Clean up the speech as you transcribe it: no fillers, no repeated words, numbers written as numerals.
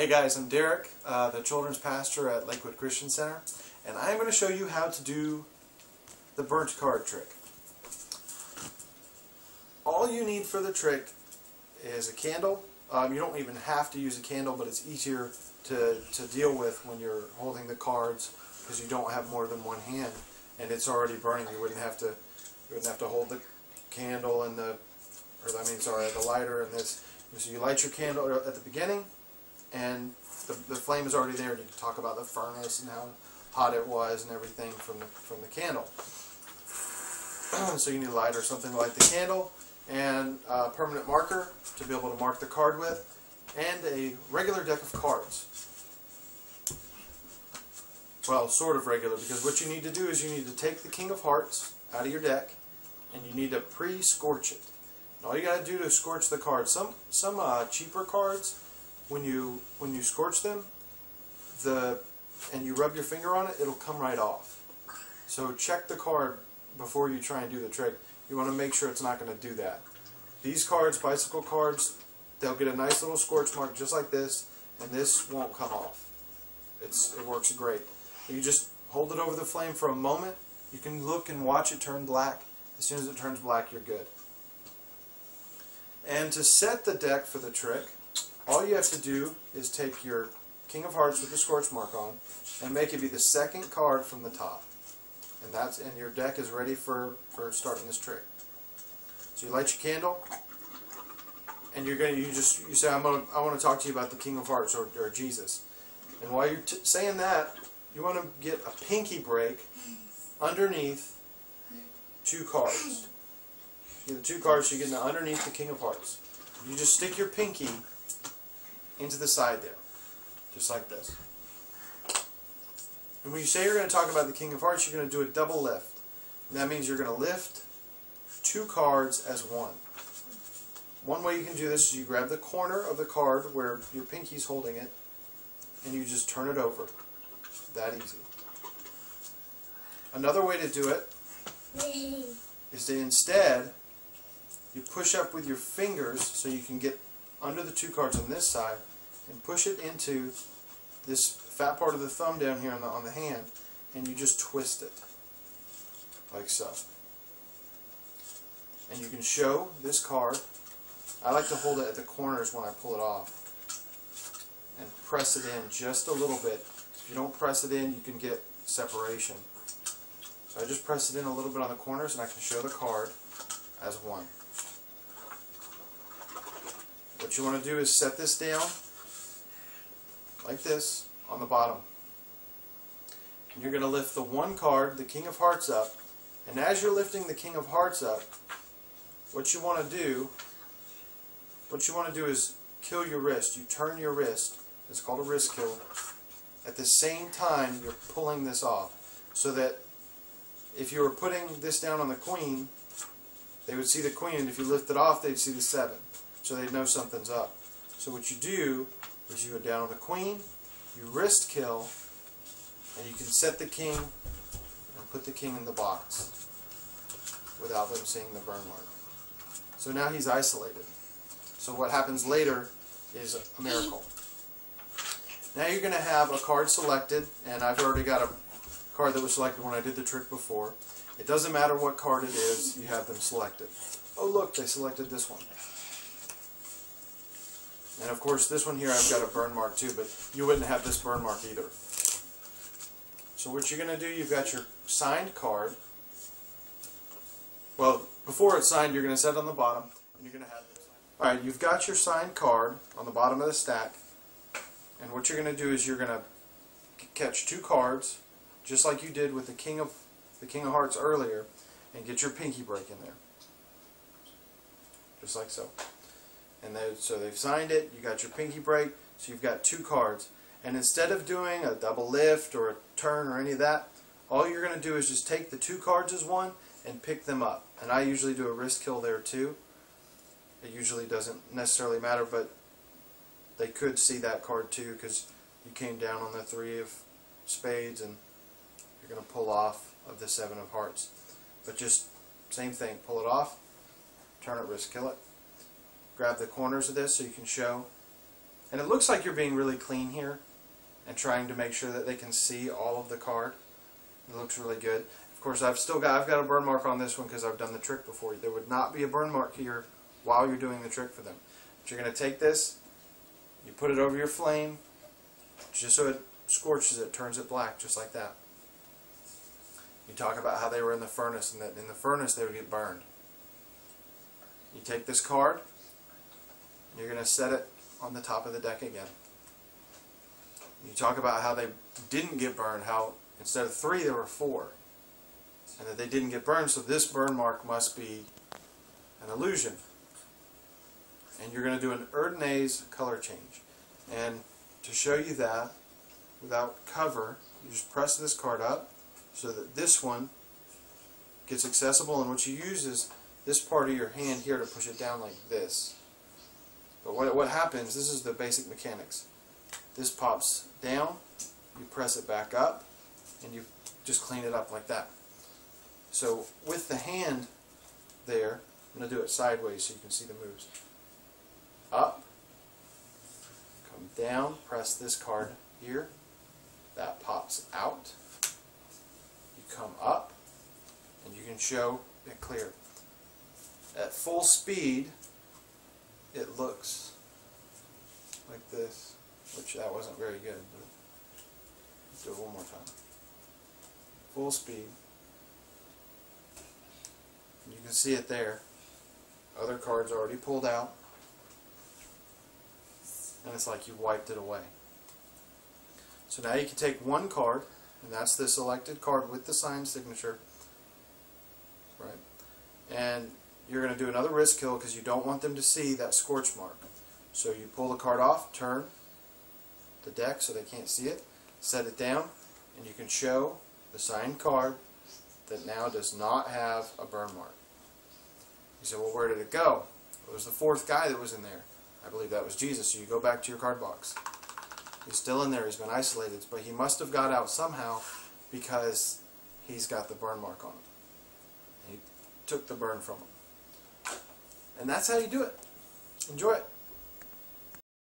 Hey guys, I'm Derek, the children's pastor at Lakewood Christian Center, and I'm going to show you how to do the burnt card trick. All you need for the trick is a candle. You don't even have to use a candle, but it's easier to deal with when you're holding the cards because you don't have more than one hand and it's already burning. You wouldn't have to hold the candle and the lighter and this. So you light your candle at the beginning, and the flame is already there. And you can talk about the furnace and how hot it was and everything from the candle. So you need a lighter or something to light the candle, and a permanent marker to be able to mark the card with, and a regular deck of cards. Well, sort of regular, because what you need to do is you need to take the King of Hearts out of your deck, and you need to pre-scorch it. And all you got to do to scorch the cards, some cheaper cards, when you scorch them, and you rub your finger on it, it'll come right off. So check the card before you try and do the trick. You want to make sure it's not going to do that. These cards, bicycle cards, they'll get a nice little scorch mark just like this, and this won't come off. It works great. You just hold it over the flame for a moment. You can look and watch it turn black. As soon as it turns black, you're good. And to set the deck for the trick, all you have to do is take your King of Hearts with the scorch mark on and make it be the second card from the top. And your deck is ready for starting this trick. So you light your candle, and you say, I want to talk to you about the King of Hearts or Jesus. And while you're saying that, you want to get a pinky break underneath two cards. You get the two cards, so you get underneath the King of Hearts. You just stick your pinky into the side there, just like this. And when you say you're going to talk about the King of Hearts, you're going to do a double lift. And that means you're going to lift two cards as one. One way you can do this is you grab the corner of the card where your pinky's holding it, and you just turn it over. That easy. Another way to do it is to instead, you push up with your fingers so you can get under the two cards on this side and push it into this fat part of the thumb down here on the hand, and you just twist it like so. And you can show this card. I like to hold it at the corners when I pull it off and press it in just a little bit. If you don't press it in, you can get separation. So I just press it in a little bit on the corners, and I can show the card as one. What you want to do is set this down like this on the bottom. And you're going to lift the one card, the King of Hearts, up. And as you're lifting the King of Hearts up, what you want to do is kill your wrist. You turn your wrist. It's called a wrist kill. At the same time, you're pulling this off. So that if you were putting this down on the queen, they would see the queen, and if you lift it off, they'd see the 7. So they'd know something's up. So what you do is you go down on the queen, you wrist kill, and you can set the king and put the king in the box without them seeing the burn mark. So now he's isolated. So what happens later is a miracle. Now you're going to have a card selected, and I've already got a card that was selected when I did the trick before. It doesn't matter what card it is, you have them selected. Oh look, they selected this one. And of course this one here I've got a burn mark too, but you wouldn't have this burn mark either. So what you're going to do, you've got your signed card. Well, before it's signed, you're going to set it on the bottom, and you're going to have it signed. Alright, you've got your signed card on the bottom of the stack, and what you're going to do is you're going to catch two cards, just like you did with the King of Hearts earlier, and get your pinky break in there. Just like so. And so they've signed it, you got your pinky break, so you've got two cards. And instead of doing a double lift or a turn or any of that, all you're going to do is just take the two cards as one and pick them up. And I usually do a wrist kill there too. It usually doesn't necessarily matter, but they could see that card too because you came down on the 3 of spades and you're going to pull off of the 7 of hearts. But just same thing, pull it off, turn it, wrist kill it. Grab the corners of this so you can show And it looks like you're being really clean here and trying to make sure that they can see all of the card. It looks really good. Of course, I've got a burn mark on this one because I've done the trick before. There would not be a burn mark here while you're doing the trick for them. But you're going to take this, you put it over your flame, just so it scorches it, turns it black, just like that. You talk about how they were in the furnace, and that in the furnace they would get burned. You take this card, and you're going to set it on the top of the deck again. You talk about how they didn't get burned, how instead of 3 there were 4, and that they didn't get burned, so this burn mark must be an illusion. And you're going to do an Erdnase color change. And to show you that, without cover, you just press this card up so that this one gets accessible, and what you use is this part of your hand here to push it down like this. But what happens, this is the basic mechanics. This pops down, you press it back up, and you just clean it up like that. So with the hand there, I'm going to do it sideways so you can see the moves. Up, come down, press this card here, that pops out. You come up, and you can show it clear. At full speed, it looks like this, which that wasn't very good, but let's do it one more time. Full speed. You can see it there. Other cards already pulled out, and it's like you wiped it away. So now you can take one card, and that's the selected card with the signed signature, right? And you're going to do another wrist kill because you don't want them to see that scorch mark. So you pull the card off, turn the deck so they can't see it, set it down, and you can show the signed card that now does not have a burn mark. You say, well, where did it go? It was the 4th guy that was in there. I believe that was Jesus. So you go back to your card box. He's still in there. He's been isolated, but he must have got out somehow because he's got the burn mark on him. He took the burn from him. And that's how you do it. Enjoy it.